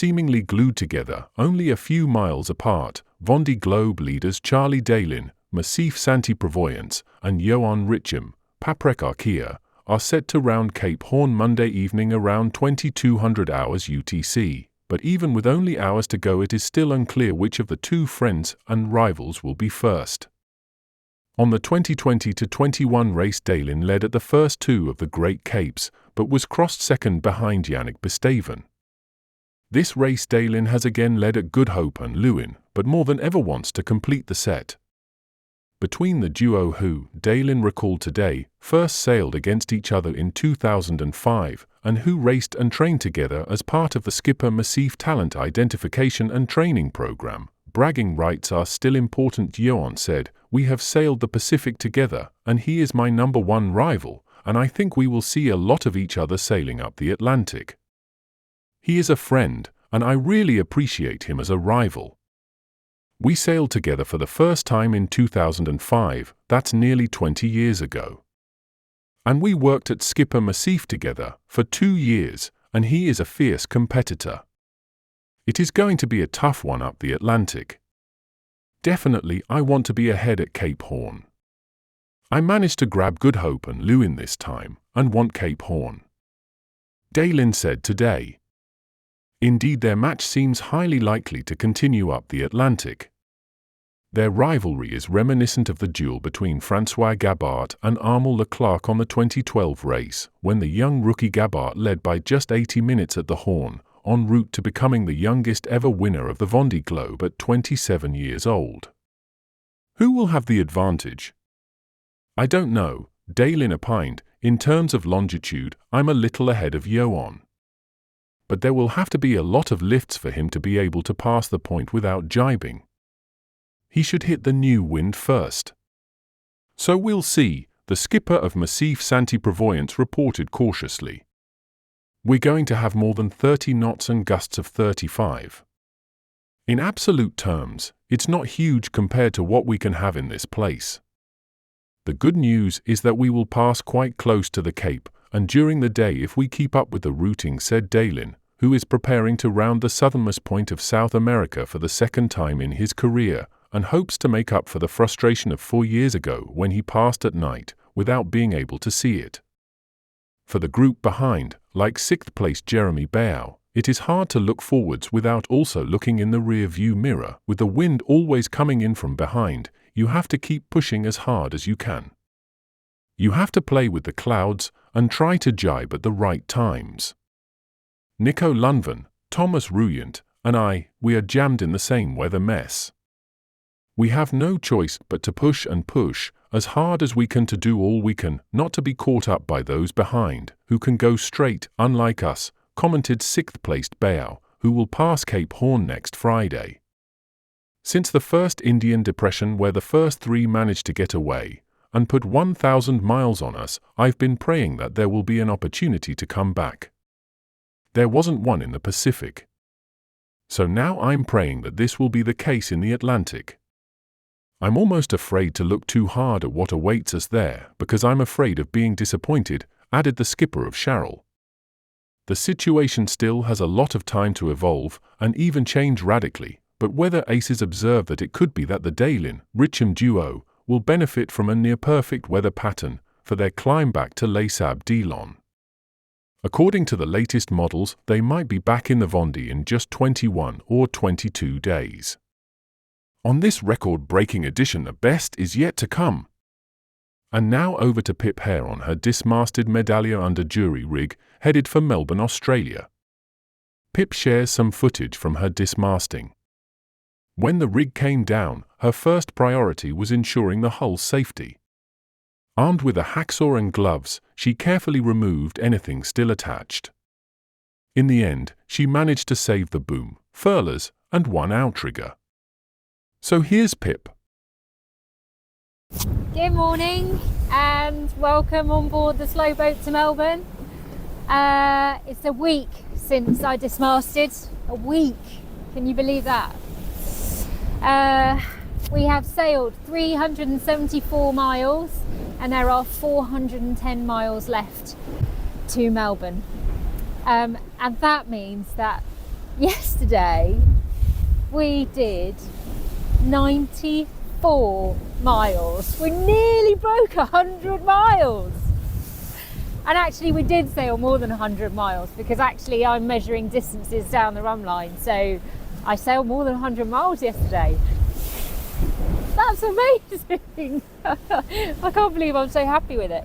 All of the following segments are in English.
seemingly glued together only a few miles apart, Vendée Globe leaders Charlie Daly, Massif Santi-Provence, and Johan Richim, Paprec Arkea, are set to round Cape Horn Monday evening around 2200 hours UTC, but even with only hours to go it is still unclear which of the two friends and rivals will be first. On the 2020-21 race, Daly led at the first two of the Great Capes, but was crossed second behind Yannick Bestaven. This race Daly has again led at Good Hope and Lewin, but more than ever wants to complete the set. Between the duo who, Daly recalled today, first sailed against each other in 2005, and who raced and trained together as part of the Skipper Massif Talent Identification and Training Program, bragging rights are still important. Johan said, "We have sailed the Pacific together, and he is my number one rival, and I think we will see a lot of each other sailing up the Atlantic. He is a friend, and I really appreciate him as a rival. We sailed together for the first time in 2005, that's nearly 20 years ago. And we worked at Skipper Massif together for 2 years, and he is a fierce competitor. It is going to be a tough one up the Atlantic. Definitely I want to be ahead at Cape Horn. I managed to grab Good Hope and Lewin this time, and want Cape Horn," Daly said today. Indeed, their match seems highly likely to continue up the Atlantic. Their rivalry is reminiscent of the duel between François Gabart and Armel Leclerc on the 2012 race, when the young rookie Gabart led by just 80 minutes at the Horn, en route to becoming the youngest ever winner of the Vendée Globe at 27 years old. Who will have the advantage? I don't know, Daly opined. In terms of longitude, I'm a little ahead of Johan. But there will have to be a lot of lifts for him to be able to pass the point without jibing. He should hit the new wind first. So we'll see, the skipper of Massif Santi-Provence reported cautiously. We're going to have more than 30 knots and gusts of 35. In absolute terms, it's not huge compared to what we can have in this place. The good news is that we will pass quite close to the Cape, and during the day if we keep up with the routing, said Daly, who is preparing to round the southernmost point of South America for the second time in his career, and hopes to make up for the frustration of 4 years ago when he passed at night, without being able to see it. For the group behind, like 6th-placed Jeremy Bayou, it is hard to look forwards without also looking in the rear-view mirror. With the wind always coming in from behind, you have to keep pushing as hard as you can. You have to play with the clouds and try to jibe at the right times. Nico Lundven, Thomas Ruyant, and I, we are jammed in the same weather mess. We have no choice but to push and push, as hard as we can to do all we can, not to be caught up by those behind, who can go straight, unlike us, commented 6th-placed Bayou, who will pass Cape Horn next Friday. Since the first Indian Depression where the first 3 managed to get away, and put 1,000 miles on us, I've been praying that there will be an opportunity to come back. There wasn't one in the Pacific. So now I'm praying that this will be the case in the Atlantic. I'm almost afraid to look too hard at what awaits us there, because I'm afraid of being disappointed, added the skipper of Charles. The situation still has a lot of time to evolve, and even change radically, but weather aces observe that it could be that the Daly-Richim duo will benefit from a near-perfect weather pattern for their climb back to Les Sables d'Olonne. According to the latest models, they might be back in the Vendée in just 21 or 22 days. On this record-breaking edition, the best is yet to come. And now over to Pip Hare on her dismasted Medallia under jury rig, headed for Melbourne, Australia. Pip shares some footage from her dismasting. When the rig came down, her first priority was ensuring the hull's safety. Armed with a hacksaw and gloves, she carefully removed anything still attached. In the end, she managed to save the boom, furlers, and one outrigger. So here's Pip. Good morning and welcome on board the slow boat to Melbourne. It's a week since I dismasted. A week. Can you believe that? We have sailed 374 miles and there are 410 miles left to Melbourne. And that means that yesterday we did 94 miles. We nearly broke 100 miles. And actually we did sail more than 100 miles because actually I'm measuring distances down the run line. So I sailed more than 100 miles yesterday. That's amazing. I can't believe I'm so happy with it.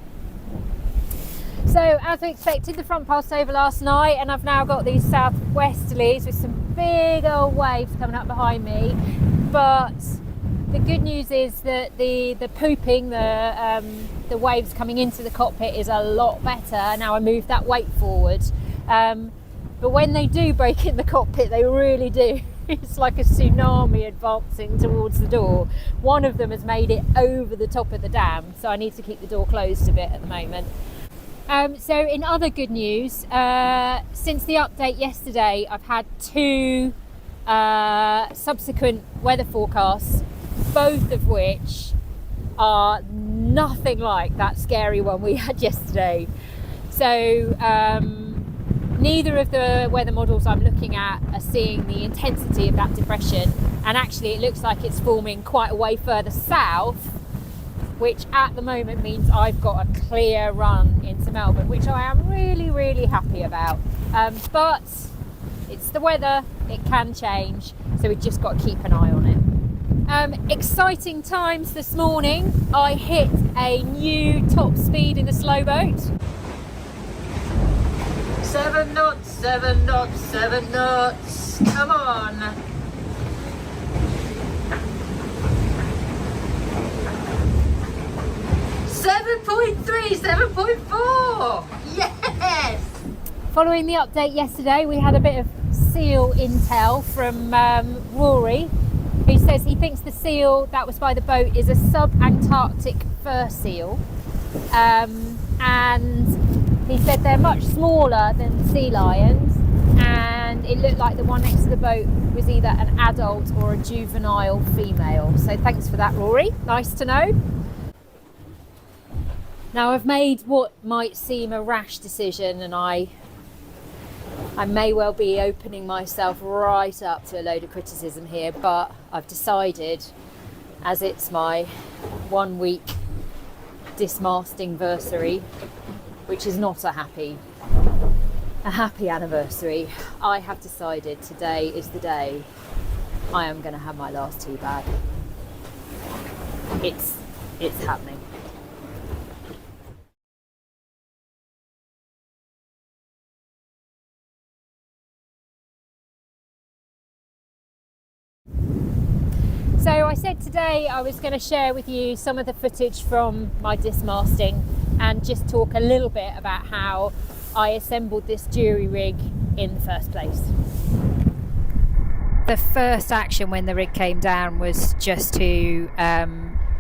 So as we expected, the front passed over last night and I've now got these southwesterlies with some big old waves coming up behind me. But the good news is that the pooping, the waves coming into the cockpit is a lot better now I moved that weight forward. But when they do break in the cockpit, they really do. It's like a tsunami advancing towards the door. One of them has made it over the top of the dam, so I need to keep the door closed a bit at the moment. So in other good news, since the update yesterday, I've had 2 subsequent weather forecasts, both of which are nothing like that scary one we had yesterday. So neither of the weather models I'm looking at are seeing the intensity of that depression, and actually it looks like it's forming quite a way further south, which at the moment means I've got a clear run into Melbourne, which I am really, really happy about. But it's the weather, it can change, so we've just got to keep an eye on it. Exciting times this morning. I hit a new top speed in the slow boat. 7 knots, 7 knots, 7 knots. Come on. .3, 7.4. Yes. Following the update yesterday, we had a bit of seal intel from Rory, who says he thinks the seal that was by the boat is a sub-Antarctic fur seal, and he said they're much smaller than sea lions, and it looked like the one next to the boat was either an adult or a juvenile female. So thanks for that, Rory. Nice to know. Now I've made what might seem a rash decision, and I may well be opening myself right up to a load of criticism here, but I've decided, as it's my 1 week dismasting anniversary, which is not a happy anniversary, I have decided today is the day I am going to have my last tea bag. It's happening. So I said today I was going to share with you some of the footage from my dismasting and just talk a little bit about how I assembled this jury rig in the first place. The first action when the rig came down was just to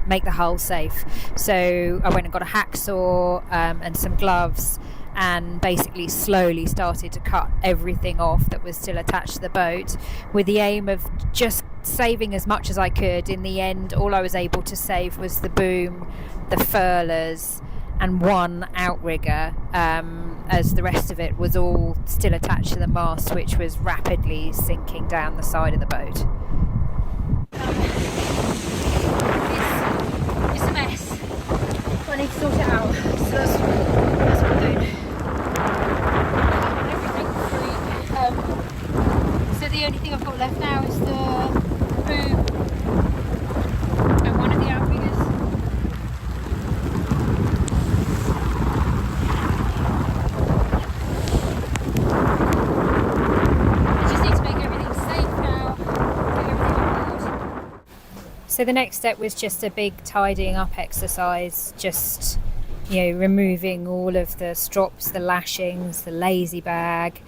make the hull safe. So I went and got a hacksaw and some gloves, and basically slowly started to cut everything off that was still attached to the boat, with the aim of just saving as much as I could. In the end, all I was able to save was the boom, the furlers, and one outrigger, as the rest of it was all still attached to the mast, which was rapidly sinking down the side of the boat. It's a mess. I need to sort it out. So that's what I'm doing. So the only thing I've got left now is the boom and one of the outriggers. I just need to make everything safe now, get everything on board. So the next step was just a big tidying up exercise, just removing all of the strops, the lashings, the lazy bag.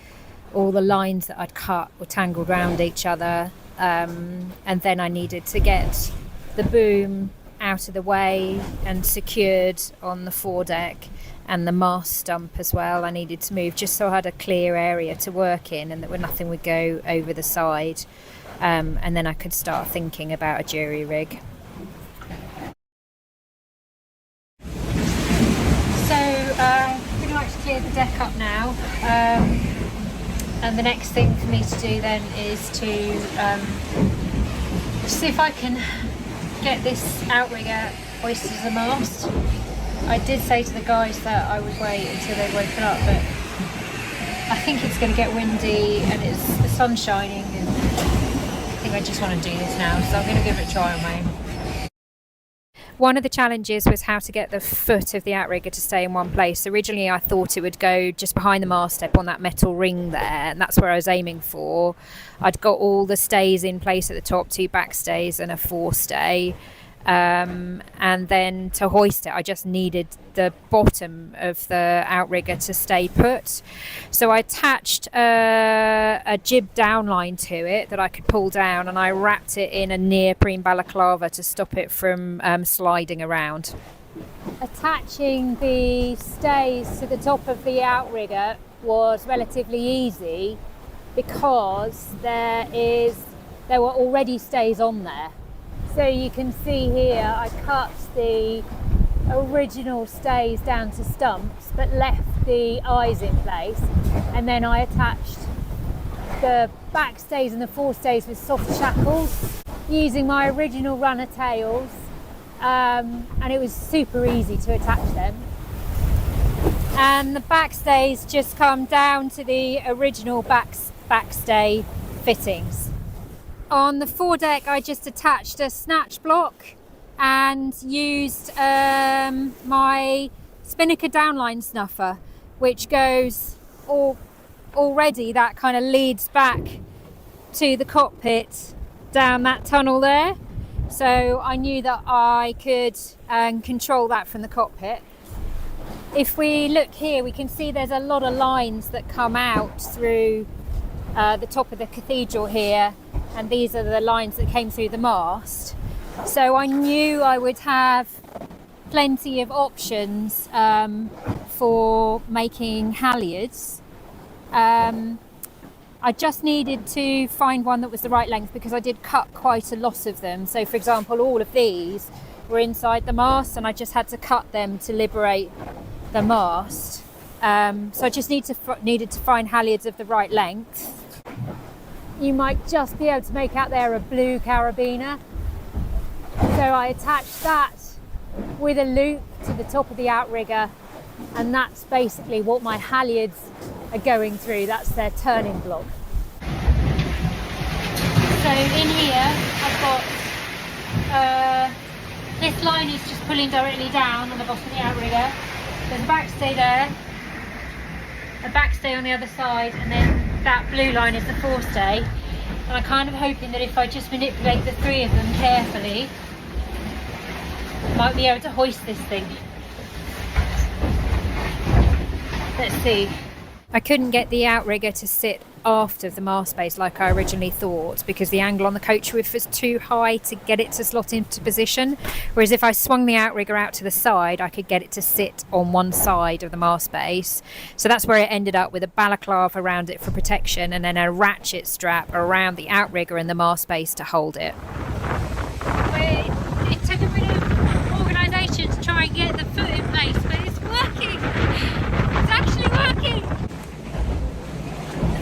All the lines that I'd cut were tangled around each other, and then I needed to get the boom out of the way and secured on the foredeck, and the mast stump as well I needed to move, just so I had a clear area to work in and that nothing would go over the side, and then I could start thinking about a jury rig. So pretty much cleared the deck up now. And the next thing for me to do then is to see if I can get this outrigger hoisted as a mast. I did say to the guys that I would wait until they'd woken up, but I think it's going to get windy and the sun's shining, and I think I just want to do this now, so I'm going to give it a try on my own. One of the challenges was how to get the foot of the outrigger to stay in one place. Originally I thought it would go just behind the mast step on that metal ring there, and that's where I was aiming for. I'd got all the stays in place at the top, 2 back stays and a forestay. And then to hoist it, I just needed the bottom of the outrigger to stay put. So I attached a jib downline to it that I could pull down, and I wrapped it in a neoprene balaclava to stop it from sliding around. Attaching the stays to the top of the outrigger was relatively easy because there were already stays on there. So you can see here I cut the original stays down to stumps but left the eyes in place, and then I attached the back stays and the forestays with soft shackles using my original runner tails, and it was super easy to attach them. And the back stays just come down to the original backstay fittings. On the foredeck, I just attached a snatch block and used my Spinnaker downline snuffer, which goes already, that kind of leads back to the cockpit down that tunnel there. So I knew that I could control that from the cockpit. If we look here, we can see there's a lot of lines that come out through the top of the cathedral here, and these are the lines that came through the mast. So I knew I would have plenty of options for making halyards. I just needed to find one that was the right length because I did cut quite a lot of them. So for example, all of these were inside the mast and I just had to cut them to liberate the mast. So I just needed to find halyards of the right length. You might just be able to make out there a blue carabiner. So I attached that with a loop to the top of the outrigger, and that's basically what my halyards are going through. That's their turning block. So in here I've got this line is just pulling directly down on the bottom of the outrigger. There's a backstay there, a backstay on the other side, and then that blue line is the forestay. And I'm kind of hoping that if I just manipulate the 3 of them carefully, I might be able to hoist this thing. Let's see. I couldn't get the outrigger to sit after the mast base like I originally thought because the angle on the coach roof was too high to get it to slot into position, whereas if I swung the outrigger out to the side I could get it to sit on one side of the mast base. So that's where it ended up, with a balaclava around it for protection and then a ratchet strap around the outrigger and the mast base to hold it. It took a bit of organisation to try and get the foot in place, but it's working! It's actually working!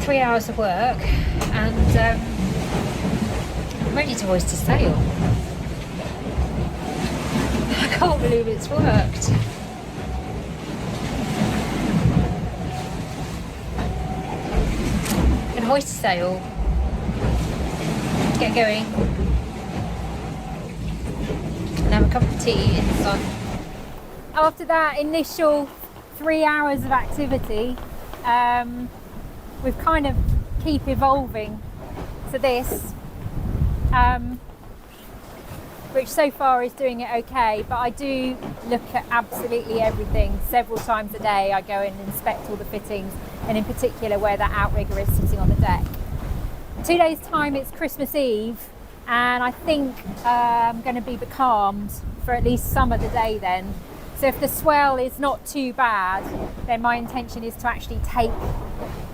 3 hours of work and I'm ready to hoist a sail. I can't believe it's worked. I can hoist a sail, get going, and have a cup of tea in the sun. After that initial 3 hours of activity, we've kind of keep evolving to this, which so far is doing it okay, but I do look at absolutely everything several times a day. I go and inspect all the fittings, and in particular where that outrigger is sitting on the deck. 2 days time it's Christmas Eve, and I think I'm going to be becalmed for at least some of the day then. So if the swell is not too bad, then my intention is to actually take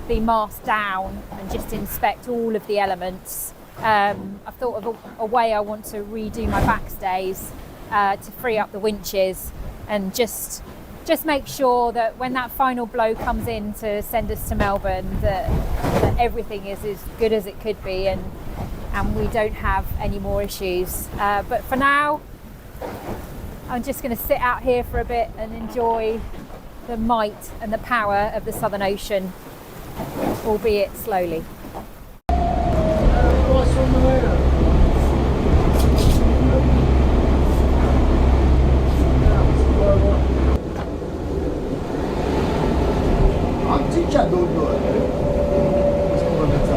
the mast down and just inspect all of the elements. I've thought of a way I want to redo my backstays to free up the winches and just just make sure that when that final blow comes in to send us to Melbourne, that everything is as good as it could be, and we don't have any more issues. But for now, I'm just going to sit out here for a bit and enjoy the might and the power of the Southern Ocean, albeit slowly. Un petit cadeau de Noël. Est-ce qu'on va mettre ça?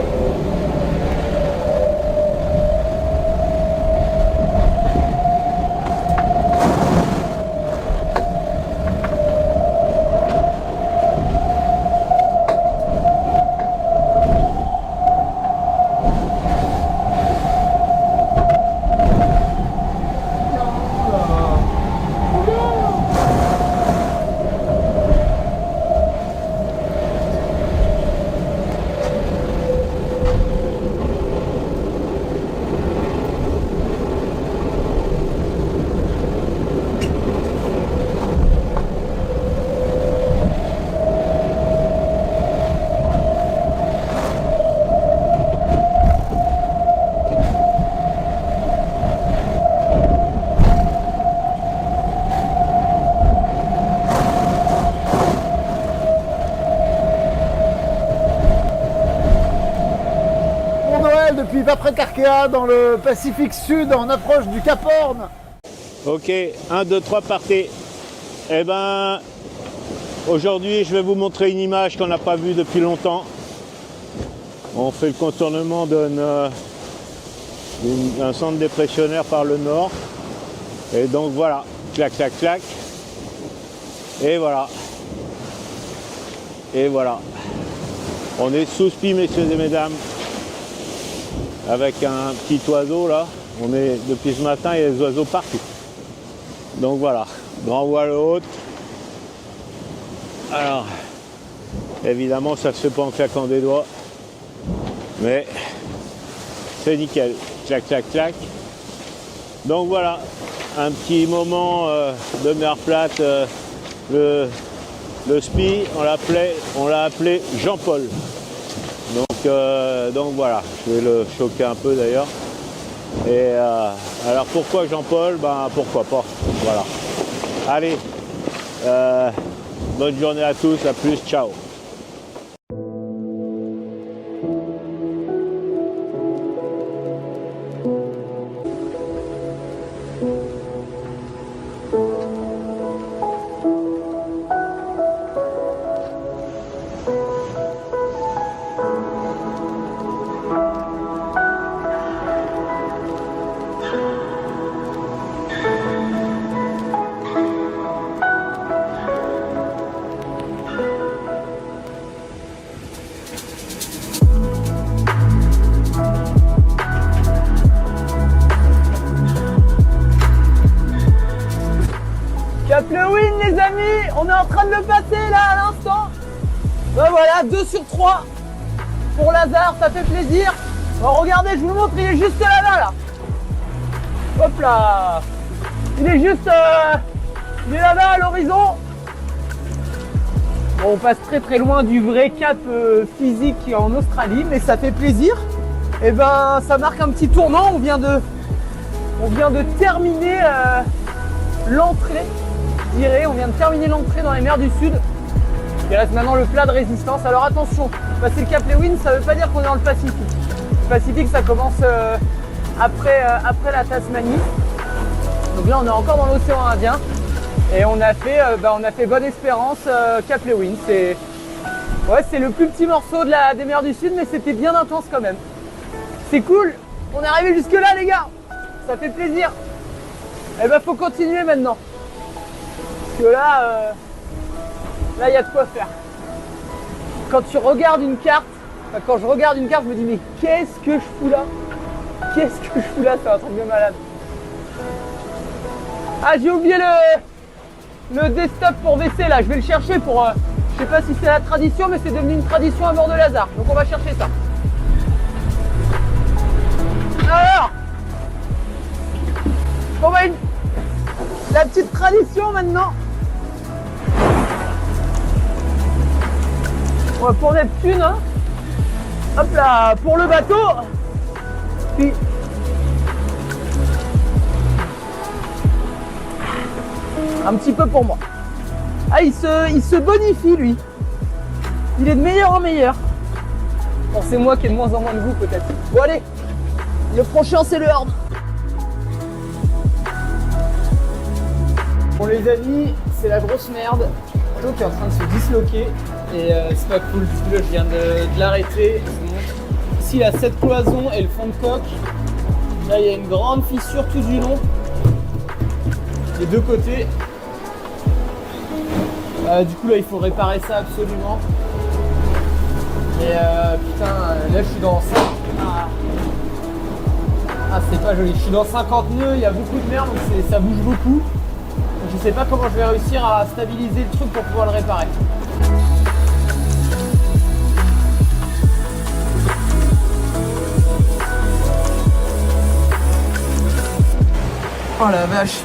Depuis Paprika dans le Pacifique Sud, en approche du Cap Horn. Ok, 1, 2, 3, partez. Eh ben, aujourd'hui, je vais vous montrer une image qu'on n'a pas vue depuis longtemps. On fait le contournement d'un centre dépressionnaire par le nord. Et donc voilà, clac, clac, clac. Et voilà. Et voilà. On est sous spi, messieurs et mesdames. Avec un petit oiseau là, depuis ce matin, il y a des oiseaux partout. Donc voilà, grand voile haute. Alors, évidemment, ça ne se fait pas en claquant des doigts, mais c'est nickel. Clac, clac, clac. Donc voilà, un petit moment de mer plate. Le spi, on l'a appelé Jean-Paul. Donc voilà, je vais le choquer un peu d'ailleurs. Et alors pourquoi Jean-Paul? Ben pourquoi pas, voilà. Allez, bonne journée à tous, à plus, ciao. Cap Lewin les amis, on est en train de le passer là à l'instant. Ben voilà, 2 sur 3 pour Lazare, ça fait plaisir. Bon, regardez, je vous le montre, il est juste là-bas là. Hop là. Il est juste il est là-bas à l'horizon. Bon, on passe très très loin du vrai cap physique qui est en Australie, mais ça fait plaisir. Et ben ça marque un petit tournant, on vient de terminer l'entrée. On vient de terminer l'entrée dans les mers du Sud. Il reste maintenant le plat de résistance. Alors attention, passer le Cap Lewin, ça ne veut pas dire qu'on est dans le Pacifique. Le Pacifique, ça commence après la Tasmanie. Donc là, on est encore dans l'océan Indien. Et on a fait Bonne Espérance, Cap Lewin. C'est le plus petit morceau des mers du Sud, mais c'était bien intense quand même. C'est cool. On est arrivé jusque là, les gars. Ça fait plaisir. Et ben, faut continuer maintenant. Parce que là, il y a de quoi faire. Quand tu regardes une carte, quand je regarde une carte, je me dis mais qu'est-ce que je fous là? Qu'est-ce que je fous là? C'est un truc de malade. Ah, j'ai oublié le desktop pour WC là. Je vais le chercher pour. Je sais pas si c'est la tradition, mais c'est devenu une tradition à bord de Lazare. Donc on va chercher ça. Alors, on va la petite tradition maintenant. On va pour Neptune, hein. Hop là, pour le bateau. Puis un petit peu pour moi. Ah, il se bonifie lui. Il est de meilleur en meilleur. Bon, c'est moi qui ai de moins en moins de goût peut-être. Bon allez, le prochain c'est le Horn. Bon les amis, c'est la grosse merde. Le bateau qui est en train de se disloquer et c'est pas cool. Du coup là je viens de l'arrêter. Ici il a cette cloison et le fond de coque. Là il y a une grande fissure tout du long. Les deux côtés. Du coup là il faut réparer ça absolument. Et putain, là je suis dans 5... Ah c'est pas joli, je suis dans 50 nœuds, il y a beaucoup de merde, donc ça bouge beaucoup. Donc, je sais pas comment je vais réussir à stabiliser le truc pour pouvoir le réparer. Oh la vache.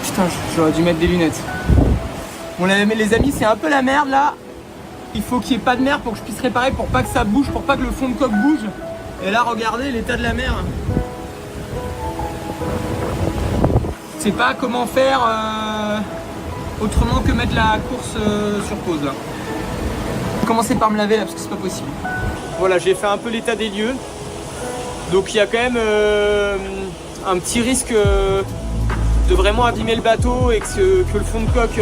Putain, j'aurais dû mettre des lunettes. Bon les amis, c'est un peu la merde là. Il faut qu'il n'y ait pas de mer pour que je puisse réparer, pour pas que ça bouge, pour pas que le fond de coque bouge. Et là, regardez l'état de la mer. Je sais pas comment faire autrement que mettre la course sur pause là. Commencer par me laver là parce que c'est pas possible. Voilà, j'ai fait un peu l'état des lieux. Donc il y a quand même un petit risque de vraiment abîmer le bateau et que le fond de coque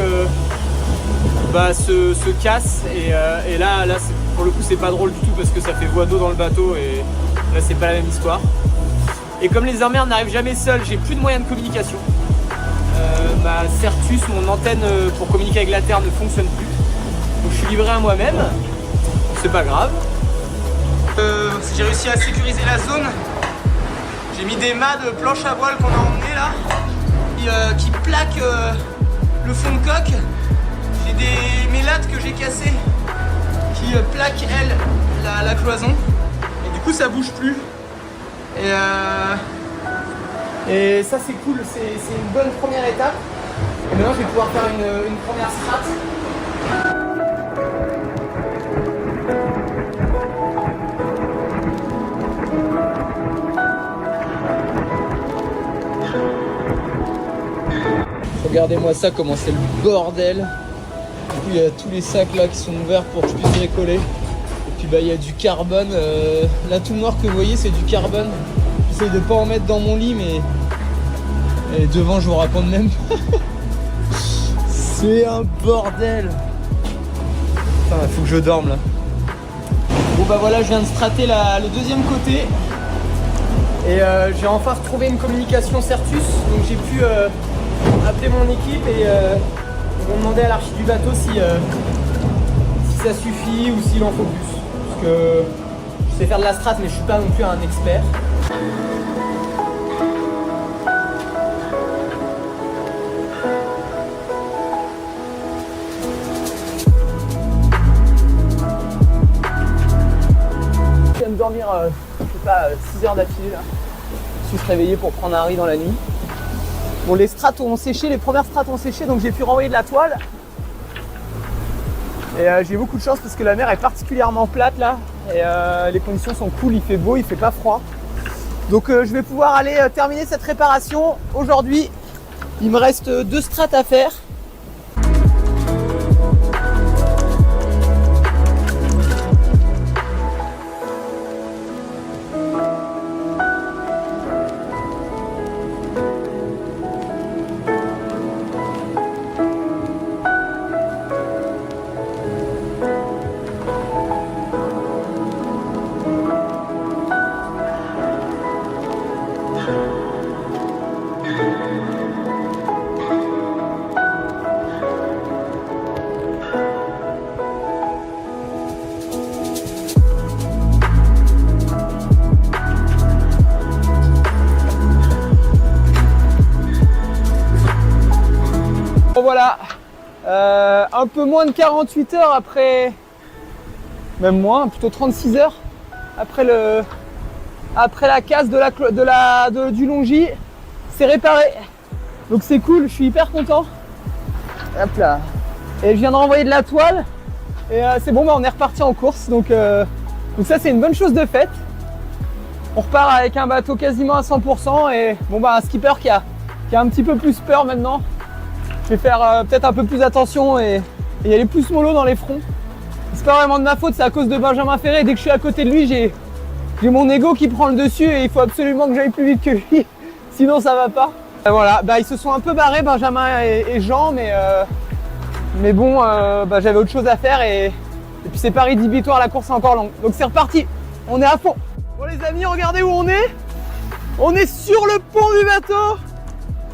se casse et là pour le coup c'est pas drôle du tout parce que ça fait voie d'eau dans le bateau et là c'est pas la même histoire. Et comme les emmers n'arrivent jamais seuls, j'ai plus de moyens de communication. Ma Certus, mon antenne pour communiquer avec la terre ne fonctionne plus. Donc je suis livré à moi-même, c'est pas grave. J'ai réussi à sécuriser la zone. J'ai mis des mâts de planche à voile qu'on a emmené là qui plaquent le fond de coque. J'ai des mélates que j'ai cassées qui plaquent elles la cloison et du coup ça bouge plus et ça c'est cool, c'est une bonne première étape et maintenant je vais pouvoir faire une première strate. Regardez-moi ça, comment c'est le bordel. Il y a tous les sacs là qui sont ouverts pour que je puisse décoller. Et puis il y a du carbone. Là tout noir que vous voyez c'est du carbone. J'essaie de pas en mettre dans mon lit mais et devant je vous raconte même pas. C'est un bordel. Putain, il faut que je dorme là. Bon bah voilà, je viens de strater le deuxième côté. Et j'ai enfin retrouvé une communication Certus. Donc j'ai pu appeler mon équipe et ils vont demander à l'archi du bateau si ça suffit ou s'il en faut plus. Parce que je sais faire de la strat mais je suis pas non plus un expert. Je viens de dormir, je sais pas, 6 heures d'affilée là. Je suis réveillé pour prendre un riz dans la nuit. Bon, les strates ont séché, les premières strates ont séché, donc j'ai pu renvoyer de la toile. Et j'ai beaucoup de chance parce que la mer est particulièrement plate là. Et les conditions sont cool, il fait beau, il fait pas froid. Donc je vais pouvoir aller terminer cette réparation aujourd'hui. Il me reste 2 strates à faire. Bon voilà, un peu moins de 48 heures après, même moins, plutôt 36 heures après la casse du Longy, c'est réparé. Donc c'est cool, je suis hyper content. Hop là. Et je viens de renvoyer de la toile. Et c'est bon, bah, on est reparti en course. Donc ça, c'est une bonne chose de faite. On repart avec un bateau quasiment à 100%. Et bon, bah, un skipper qui a un petit peu plus peur maintenant. Je vais faire peut-être un peu plus attention et y aller plus mollo dans les fronts. C'est pas vraiment de ma faute, c'est à cause de Benjamin Ferré. Dès que je suis à côté de lui, j'ai mon ego qui prend le dessus et il faut absolument que j'aille plus vite que lui. Sinon, ça va pas. Et voilà, bah, ils se sont un peu barrés, Benjamin et Jean, mais bon, bah, j'avais autre chose à faire et puis c'est pas rédhibitoire, la course est encore longue. Donc c'est reparti, on est à fond. Bon les amis, regardez où on est. On est sur le pont du bateau.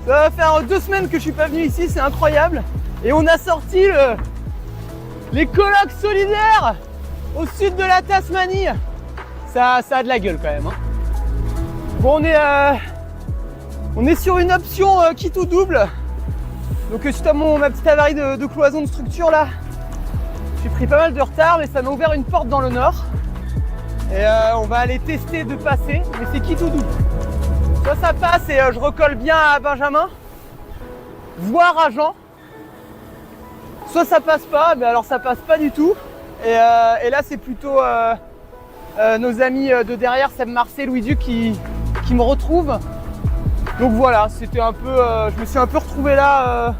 Ça va faire 2 semaines que je suis pas venu ici, c'est incroyable. Et on a sorti les colloques solidaires au sud de la Tasmanie. Ça a de la gueule quand même. Hein. Bon, on est sur une option kit ou double. Donc suite à ma petite avarie de cloison de structure là, j'ai pris pas mal de retard, mais ça m'a ouvert une porte dans le nord. Et on va aller tester de passer, mais c'est kit ou double. Soit ça passe et je recolle bien à Benjamin, voire à Jean. Soit ça passe pas, mais alors ça passe pas du tout. Et là c'est plutôt nos amis de derrière, Seb Marcel, Louis Duc qui me retrouvent. Donc voilà, c'était un peu, je me suis un peu retrouvé là.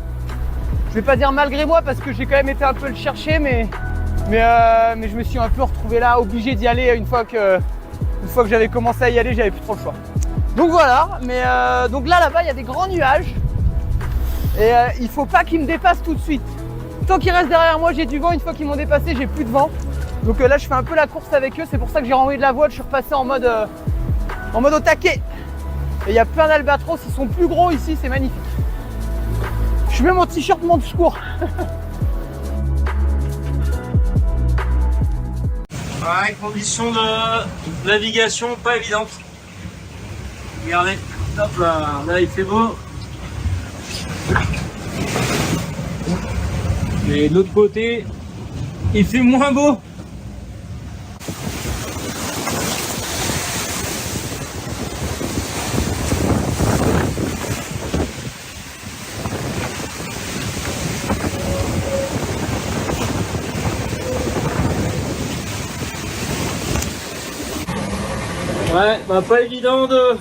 Je vais pas dire malgré moi parce que j'ai quand même été un peu le chercher, mais je me suis un peu retrouvé là, obligé d'y aller une fois que j'avais commencé à y aller, j'avais plus trop le choix. Donc voilà, mais donc là-bas il y a des grands nuages et il faut pas qu'ils me dépassent tout de suite. Tant qu'ils restent derrière moi, j'ai du vent. Une fois qu'ils m'ont dépassé, j'ai plus de vent. Donc là, je fais un peu la course avec eux. C'est pour ça que j'ai renvoyé de la voile. Je suis repassé en mode au taquet. Et il y a plein d'albatros. Ils sont plus gros ici. C'est magnifique. Je mets mon t-shirt manche court. Ouais, conditions de navigation pas évidentes. Regardez, hop là il fait beau. Et de l'autre côté, il fait moins beau. Ouais, bah pas évident de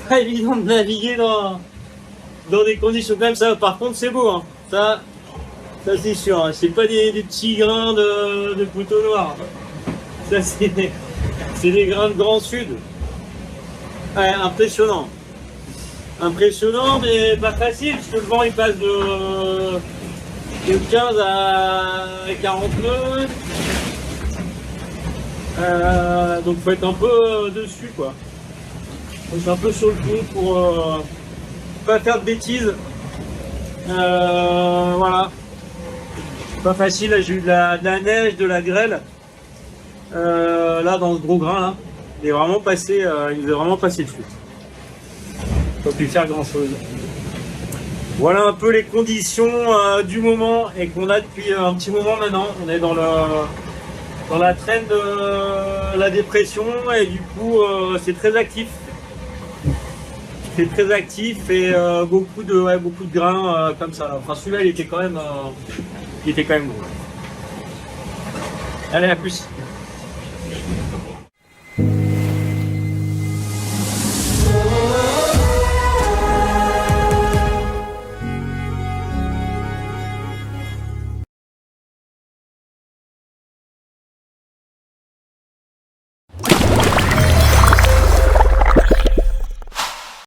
pas évident de naviguer dans des conditions comme ça. Par contre, c'est beau, hein. Ça c'est sûr, hein. C'est pas des petits grains de couteau noir. Ça c'est des grains de Grand Sud. Ouais, impressionnant. Impressionnant, mais pas facile, parce que le vent il passe de 15 à 40 nœuds. Donc faut être un peu dessus quoi. Faut être un peu sur le pont pour pas faire de bêtises. Voilà. Pas facile, là j'ai eu de la neige, de la grêle. Là dans ce gros grain là, il nous est vraiment passé dessus. Pas pu faire grand chose. Voilà un peu les conditions du moment et qu'on a depuis un petit moment maintenant. On est dans la traîne de la dépression et du coup c'est très actif. C'est très actif et beaucoup de grains comme ça. Enfin celui-là il était quand même gros. Allez, à plus.